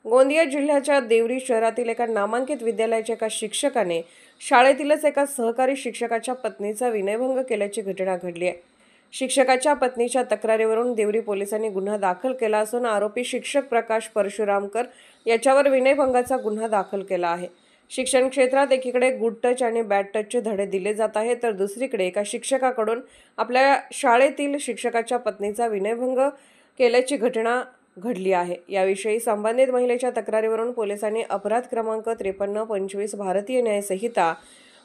गोंदिया जिल्ह्याच्या देवरी शहरातील एका नामांकित विद्यालयाच्या एका शिक्षकाने शाळेतीलच एका सहकारी शिक्षकाच्या पत्नीचा विनयभंग केल्याची घटना घडली आहे। शिक्षकाच्या पत्नीच्या तक्रारीवरून देवरी पोलिसांनी गुन्हा दाखल केला असून आरोपी शिक्षक प्रकाश परशुरामकर याच्यावर विनयभंगाचा गुन्हा दाखल केला आहे। शिक्षण क्षेत्रात एकीकडे गुड टच आणि बॅड टचचे धडे दिले जात आहेत, तर दुसरीकडे एका शिक्षकाकडून आपल्या शाळेतील शिक्षकाच्या पत्नीचा विनयभंग केल्याची घटना घडली आहे। याविषयी संबंधित महिलेच्या तक्रारीवरून पोलिसांनी अपराध क्रमांक 5325 भारतीय न्याय संहिता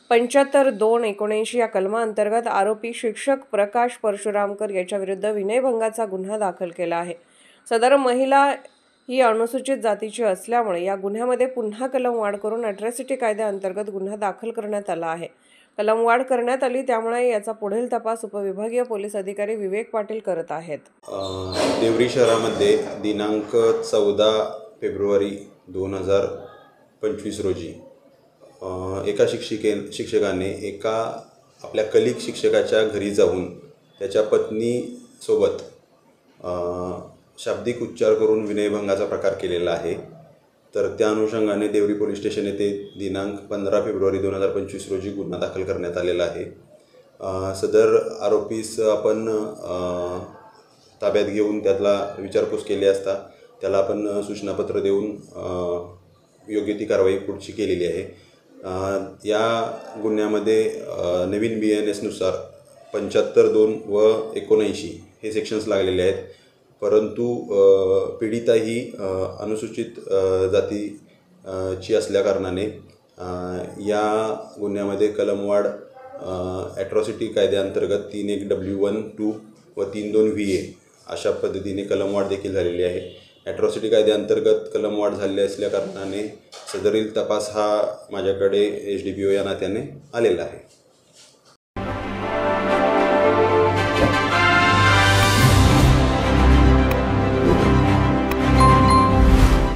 75(2)79 या कलमाअंतर्गत आरोपी शिक्षक प्रकाश परशुरामकर याच्या विरुद्ध विनयभंगाचा गुन्हा दाखल केला आहे। सदर महिला ही अनुसूचित जातीची असल्यामुळे या गुन्ह्यामध्ये पुन्हा कलम वाढ करून अॅट्रॉसिटी कायद्याअंतर्गत गुन्हा दाखल करण्यात आला आहे। कलम वाढ करण्यात आली, त्यामुळे याचा पुढील तपास उपविभागीय पोलीस अधिकारी विवेक पाटील करत आहेत। देवरी शहरामध्ये दिनांक 14 फेब्रुवारी 2025 रोजी एका शिक्षकाने एका आपल्या कलीग शिक्षकाच्या घरी जाऊन त्याच्या पत्नीसोबत शाब्दिक उच्चार करून विनयभंगाचा प्रकार केलेला आहे। तर त्या अनुषंगाने देवरी पोलीस स्टेशन येथे दिनांक 15 फेब्रुवारी 2025 रोजी गुन्हा दाखल करण्यात आलेला आहे। सदर आरोपीस आपण ताब्यात घेऊन त्याला विचारपूस केली असता त्याला आपण सूचनापत्र देऊन योग्य ती कारवाई पुढची केलेली आहे। या गुन्ह्यामध्ये नवीन BNS नुसार 75(2) व 79 हे सेक्शन्स लागलेले आहेत, परंतु पीडिता ही अनुसूचित जातीची असल्याकारणाने या गुन्ह्यामध्ये कलमवाढ अॅट्रॉसिटी कायद्याअंतर्गत 31W1(2) व 32VA अशा पद्धतीने कलमवाढ देखील झालेली आहे। अॅट्रॉसिटी कायद्याअंतर्गत कलमवाढ झालेली असल्याकारणाने सदरील तपास हा माझ्याकडे SDPO या नात्याने आलेला आहे।